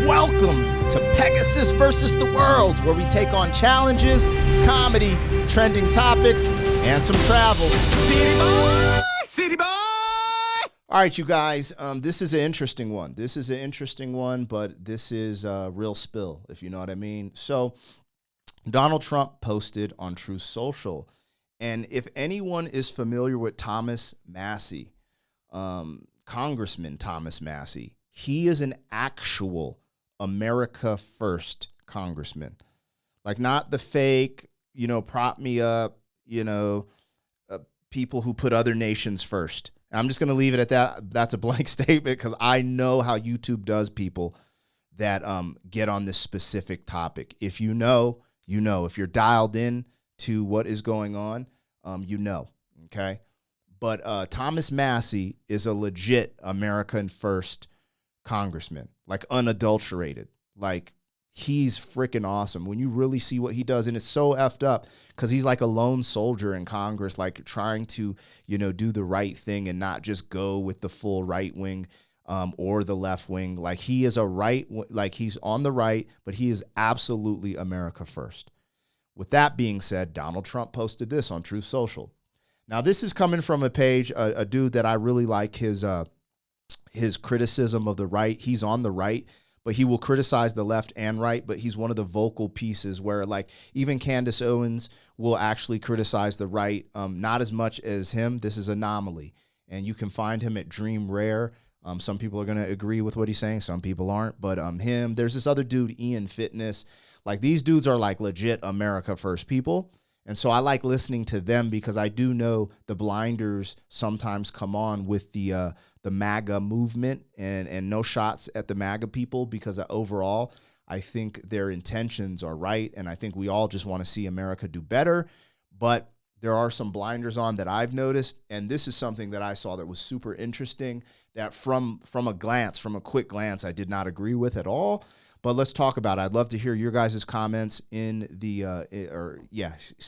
Welcome to Pegasus versus the World, where we take on challenges, comedy, trending topics, and some travel. City boy! City boy! All right, you guys, this is an interesting one. But this is a real spill, if you know what I mean. So Donald Trump posted on Truth Social, and if anyone is familiar with Thomas Massie, Congressman Thomas Massie, he is an actual America First congressman. Like, not the fake, prop me up, people who put other nations first. I'm just going to leave it at that. That's a blank statement because I know how YouTube does people that get on this specific topic. If you know, you know. If you're dialed in to what is going on, you know, okay? But Thomas Massie is a legit American First congressman, like unadulterated. Like, he's freaking awesome when you really see what he does. And it's so effed up because he's like a lone soldier in Congress, like trying to, do the right thing and not just go with the full right wing or the left wing. Like, he is he's on the right, but he is absolutely America First. With that being said, Donald Trump posted this on Truth Social. Now, this is coming from a page, a dude that I really like his criticism of the right. He's on the right, but he will criticize the left and right, but he's one of the vocal pieces where, like, even Candace Owens will actually criticize the right, not as much as him. This is Anomaly, and you can find him at Dream Rare. Some people are going to agree with what he's saying. Some people aren't, but there's this other dude, Ian Fitness. Like, these dudes are like legit America First people. And so I like listening to them because I do know the blinders sometimes come on with the MAGA movement and no shots at the MAGA people because overall I think their intentions are right. And I think we all just want to see America do better. But there are some blinders on that I've noticed. And this is something that I saw that was super interesting that from a quick glance, I did not agree with at all. But let's talk about it. I'd love to hear your guys' comments see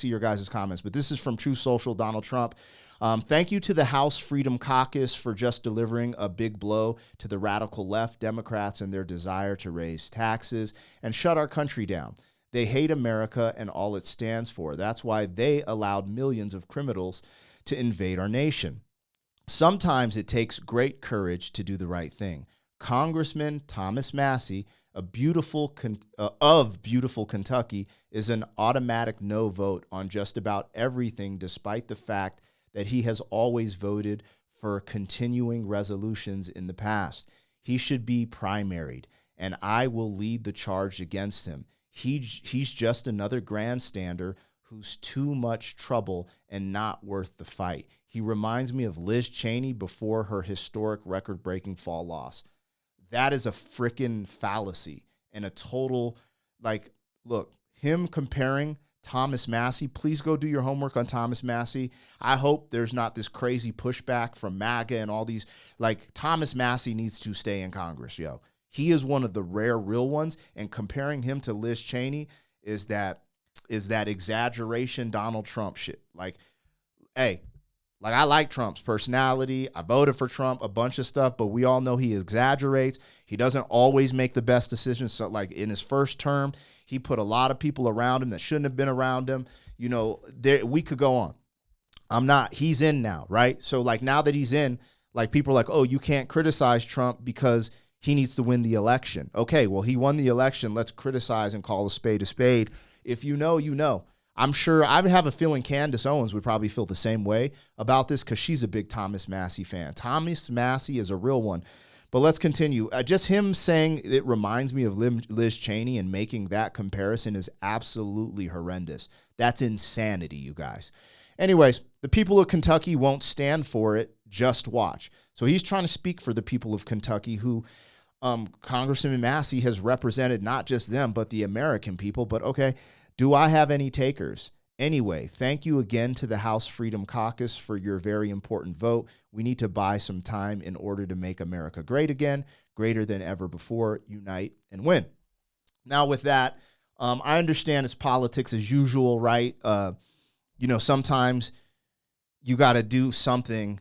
your guys' comments. But this is from Truth Social, Donald Trump. Thank you to the House Freedom Caucus for just delivering a big blow to the radical left Democrats and their desire to raise taxes and shut our country down. They hate America and all it stands for. That's why they allowed millions of criminals to invade our nation. Sometimes it takes great courage to do the right thing. Congressman Thomas Massie of beautiful Kentucky is an automatic no vote on just about everything, despite the fact that he has always voted for continuing resolutions in the past. He should be primaried, and I will lead the charge against him. He's just another grandstander who's too much trouble and not worth the fight. He reminds me of Liz Cheney before her historic record-breaking fall loss. That is a freaking fallacy and a total, look, him comparing Thomas Massie, please go do your homework on Thomas Massie. I hope there's not this crazy pushback from MAGA and all these, Thomas Massie needs to stay in Congress, yo. He is one of the rare real ones, and comparing him to Liz Cheney is that exaggeration Donald Trump shit. I like Trump's personality. I voted for Trump, a bunch of stuff, but we all know he exaggerates. He doesn't always make the best decisions. So, in his first term, he put a lot of people around him that shouldn't have been around him. We could go on. He's in now, right? So, now that he's in, people are like, oh, you can't criticize Trump because he needs to win the election. Okay, well, he won the election. Let's criticize and call a spade a spade. If you know, you know. I'm sure, I have a feeling Candace Owens would probably feel the same way about this because she's a big Thomas Massie fan. Thomas Massie is a real one. But let's continue. Just him saying it reminds me of Liz Cheney and making that comparison is absolutely horrendous. That's insanity, you guys. Anyways, the people of Kentucky won't stand for it. Just watch. So he's trying to speak for the people of Kentucky who Congressman Massie has represented not just them, but the American people. But okay, do I have any takers? Anyway, thank you again to the House Freedom Caucus for your very important vote. We need to buy some time in order to make America great again, greater than ever before. Unite and win. Now with that, I understand it's politics as usual, right? Sometimes you got to do something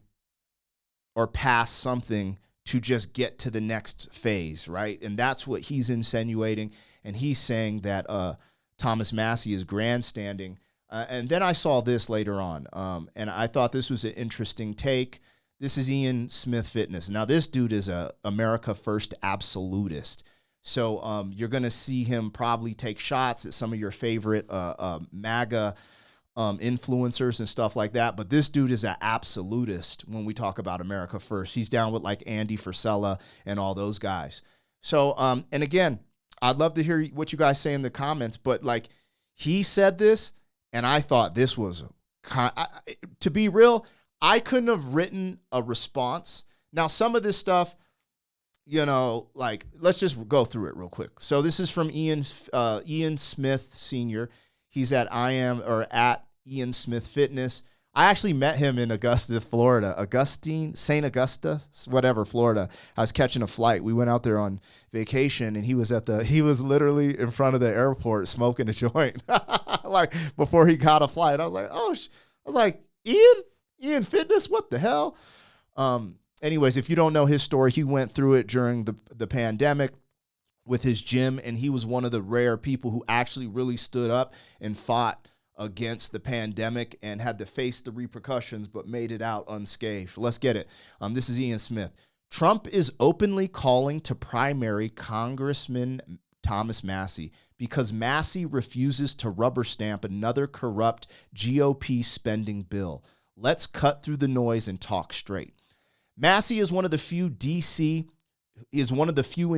or pass something to just get to the next phase, right? And that's what he's insinuating. And he's saying that Thomas Massie is grandstanding. And then I saw this later on, and I thought this was an interesting take. This is Ian Smith Fitness. Now, this dude is a America First absolutist. So you're going to see him probably take shots at some of your favorite MAGA influencers and stuff like that. But this dude is an absolutist when we talk about America First. He's down with like Andy Frisella and all those guys. So, and again, I'd love to hear what you guys say in the comments, but like he said this, and I thought this was, to be real, I couldn't have written a response. Now, some of this stuff, you know, like, let's just go through it real quick. So this is from Ian Smith Sr. He's at Ian Smith Fitness. I actually met him in Augusta, Florida. St. Augusta, whatever, Florida. I was catching a flight. We went out there on vacation, and he was literally in front of the airport smoking a joint, like before he got a flight. I was like, Ian Fitness, what the hell? Anyways, if you don't know his story, he went through it during the pandemic with his gym, and he was one of the rare people who actually really stood up and fought against the pandemic and had to face the repercussions, but made it out unscathed. Let's get it. This is Ian Smith. Trump is openly calling to primary Congressman Thomas Massie because Massie refuses to rubber stamp another corrupt GOP spending bill. Let's cut through the noise and talk straight. Massie is one of the few in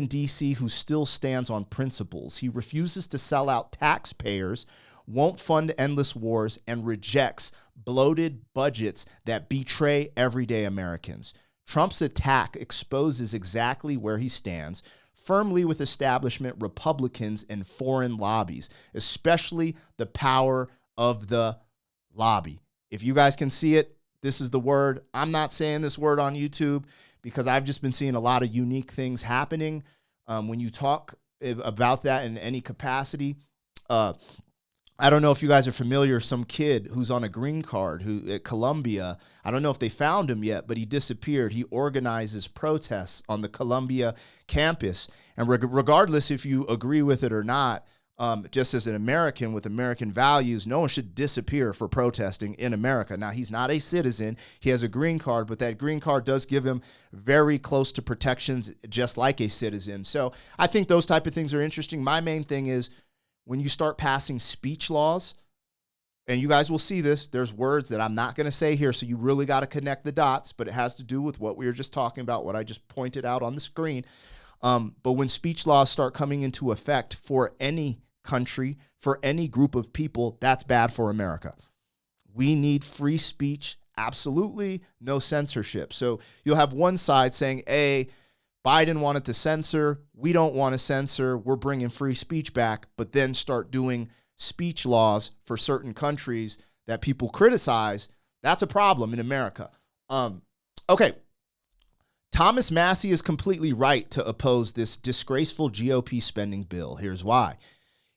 DC who still stands on principles. He refuses to sell out taxpayers, won't fund endless wars, and rejects bloated budgets that betray everyday Americans. Trump's attack exposes exactly where he stands, firmly with establishment Republicans and foreign lobbies, especially the power of the lobby. If you guys can see it, this is the word. I'm not saying this word on YouTube because I've just been seeing a lot of unique things happening. When you talk about that in any capacity, I don't know if you guys are familiar, some kid who's on a green card who at Columbia, I don't know if they found him yet, but he disappeared. He organizes protests on the Columbia campus. And regardless if you agree with it or not, just as an American with American values, no one should disappear for protesting in America. Now, he's not a citizen. He has a green card, but that green card does give him very close to protections, just like a citizen. So I think those type of things are interesting. My main thing is when you start passing speech laws, and you guys will see this, there's words that I'm not going to say here, so you really got to connect the dots, but it has to do with what we were just talking about, what I just pointed out on the screen. But when speech laws start coming into effect for any country, for any group of people, that's bad for America. We need free speech, absolutely, no censorship. So you'll have one side saying, hey, Biden wanted to censor, we don't want to censor, we're bringing free speech back, but then start doing speech laws for certain countries that people criticize. That's a problem in America. Okay. Thomas Massie is completely right to oppose this disgraceful GOP spending bill. Here's why.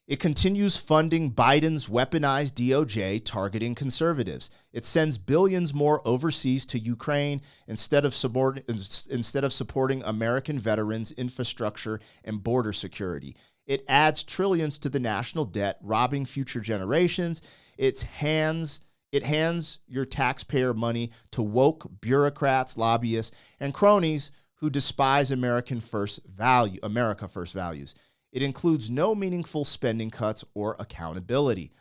It continues funding Biden's weaponized DOJ targeting conservatives. It sends billions more overseas to Ukraine instead of supporting American veterans, infrastructure, and border security. It adds trillions to the national debt, robbing future generations. It hands your taxpayer money to woke bureaucrats, lobbyists, and cronies who despise America First values. It includes no meaningful spending cuts or accountability.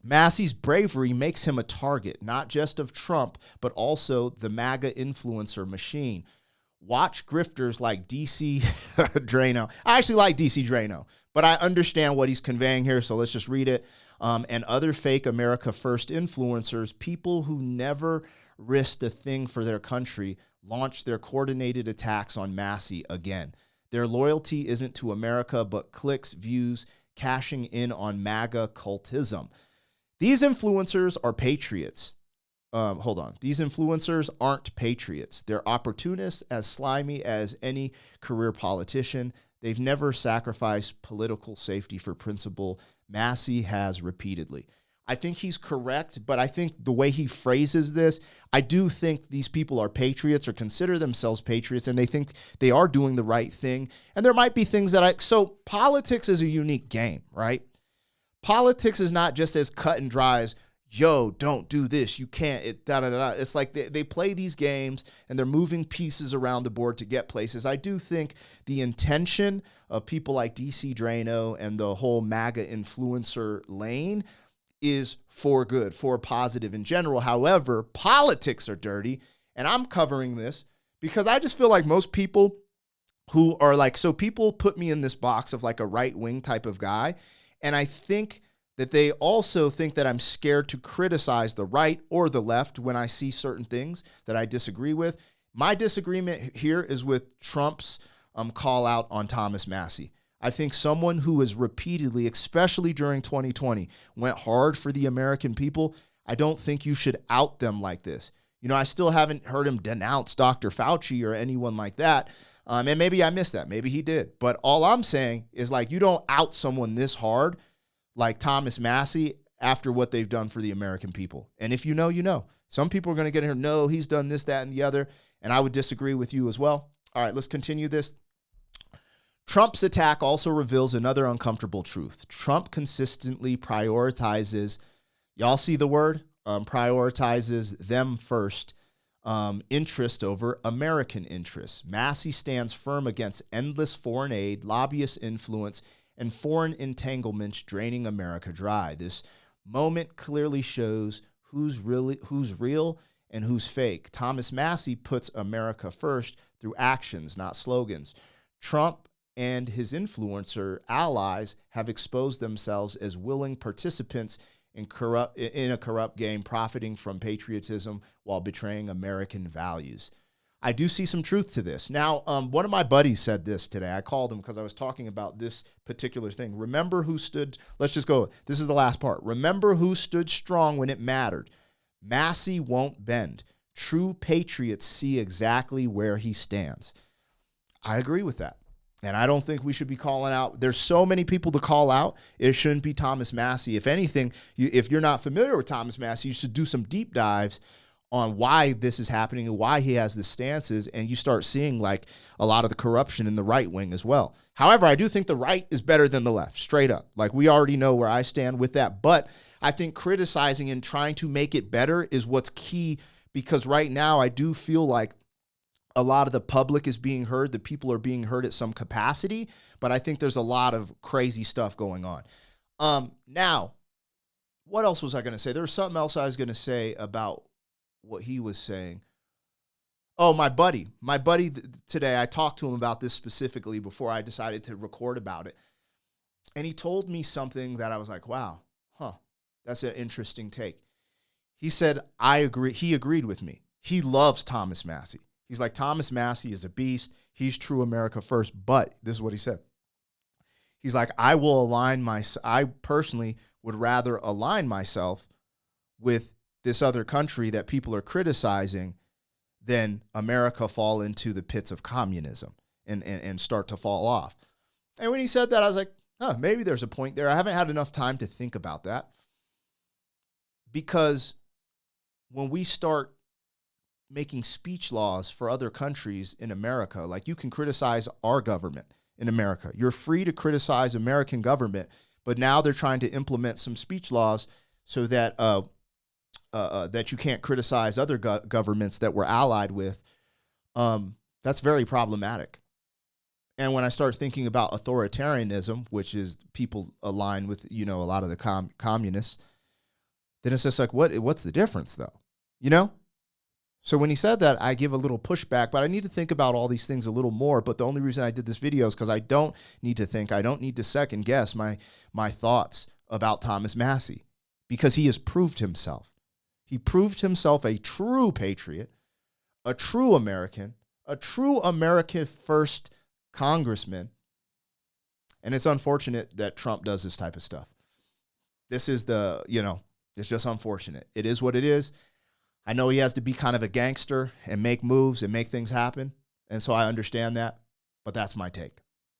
Massie's bravery makes him a target, not just of Trump, but also the MAGA influencer machine. Watch grifters like DC Drano. I actually like DC Drano, but I understand what he's conveying here, so let's just read it. And other fake America First influencers, people who never risked a thing for their country, launch their coordinated attacks on Massie again. Their loyalty isn't to America, but clicks, views, cashing in on MAGA cultism. These influencers are patriots. These influencers aren't patriots. They're opportunists, as slimy as any career politician. They've never sacrificed political safety for principle. Massie has repeatedly. I think he's correct, but I think the way he phrases this, I do think these people are patriots or consider themselves patriots, and they think they are doing the right thing. And there might be things so politics is a unique game, right? Politics is not just as cut and dry as, yo, don't do this, you can't, It's like they play these games and they're moving pieces around the board to get places. I do think the intention of people like DC Drano and the whole MAGA influencer lane is for good, for positive in general. However, politics are dirty, and I'm covering this because I just feel like most people who are like, so people put me in this box of like a right-wing type of guy, and I think that they also think that I'm scared to criticize the right or the left when I see certain things that I disagree with. My disagreement here is with Trump's call out on Thomas Massie. I think someone who has repeatedly, especially during 2020, went hard for the American people, I don't think you should out them like this. You know, I still haven't heard him denounce Dr. Fauci or anyone like that. And maybe I missed that. Maybe he did. But all I'm saying is, like, you don't out someone this hard like Thomas Massie after what they've done for the American people. And if you know, you know. Some people are going to get in here, no, he's done this, that, and the other. And I would disagree with you as well. All right, let's continue this. Trump's attack also reveals another uncomfortable truth. Trump consistently prioritizes, y'all see the word? Prioritizes them first, interest over American interests. Massie stands firm against endless foreign aid, lobbyist influence, and foreign entanglements draining America dry. This moment clearly shows who's real and who's fake. Thomas Massie puts America first through actions, not slogans. Trump and his influencer allies have exposed themselves as willing participants in a corrupt game, profiting from patriotism while betraying American values. I do see some truth to this. Now, one of my buddies said this today. I called him because I was talking about this particular thing. Remember who stood, let's just go, this is the last part. Remember who stood strong when it mattered. Massie won't bend. True patriots see exactly where he stands. I agree with that. And I don't think we should be calling out. There's so many people to call out. It shouldn't be Thomas Massie. If anything, if you're not familiar with Thomas Massie, you should do some deep dives on why this is happening and why he has this stances, and you start seeing like a lot of the corruption in the right wing as well. However, I do think the right is better than the left, straight up. Like, we already know where I stand with that. But I think criticizing and trying to make it better is what's key, because right now I do feel like a lot of the public is being heard. The people are being heard at some capacity, but I think there's a lot of crazy stuff going on. Now, what else was I going to say? There was something else I was going to say about what he was saying. Oh, my buddy today, I talked to him about this specifically before I decided to record about it. And he told me something that I was like, wow, that's an interesting take. He said, I agree. He agreed with me. He loves Thomas Massie. He's like, Thomas Massie is a beast. He's true America first. But this is what he said. He's like, I personally would rather align myself with this other country that people are criticizing than America fall into the pits of communism and start to fall off. And when he said that, I was like, maybe there's a point there. I haven't had enough time to think about that. Because when we start making speech laws for other countries in America, like, you can criticize our government in America. You're free to criticize American government, but now they're trying to implement some speech laws so that that you can't criticize other governments that we're allied with. That's very problematic. And when I start thinking about authoritarianism, which is people align with, a lot of the communists, then it's just like, what's the difference though? So when he said that, I give a little pushback, but I need to think about all these things a little more. But the only reason I did this video is because I don't need to think. I don't need to second guess my thoughts about Thomas Massie, because he has proved himself. He proved himself a true patriot, a true American first congressman. And it's unfortunate that Trump does this type of stuff. This is it's just unfortunate. It is what it is. I know he has to be kind of a gangster and make moves and make things happen. And so I understand that, but that's my take.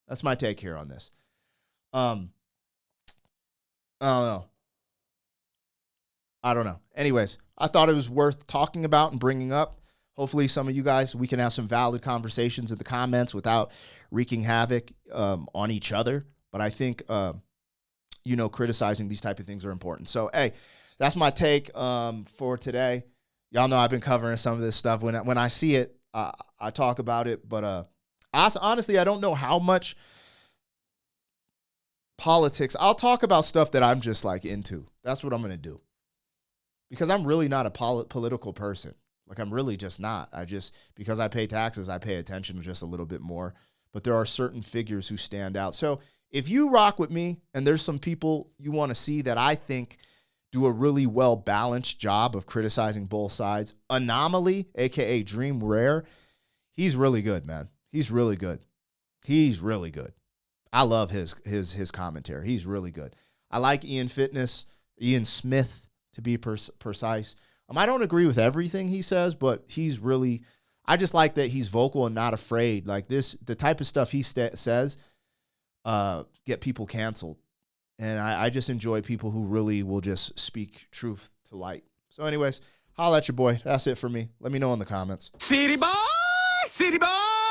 That's my take here on this. I don't know. I don't know. Anyways, I thought it was worth talking about and bringing up. Hopefully some of you guys, we can have some valid conversations in the comments without wreaking havoc on each other. But I think, criticizing these type of things are important. So, hey, that's my take for today. Y'all know I've been covering some of this stuff. When I see it, I talk about it. But honestly, I don't know how much politics. I'll talk about stuff that I'm just like into. That's what I'm going to do. Because I'm really not a political person. Like, I'm really just not. Because I pay taxes, I pay attention just a little bit more. But there are certain figures who stand out. So if you rock with me and there's some people you want to see that I think do a really well-balanced job of criticizing both sides, Anomaly, a.k.a. Dream Rare, he's really good, man. He's really good. He's really good. I love his commentary. He's really good. I like Ian Smith, to be precise. I don't agree with everything he says, but I just like that he's vocal and not afraid. Like the type of stuff he says get people canceled. And I just enjoy people who really will just speak truth to light. So anyways, holla at your boy. That's it for me. Let me know in the comments. City boy, city boy.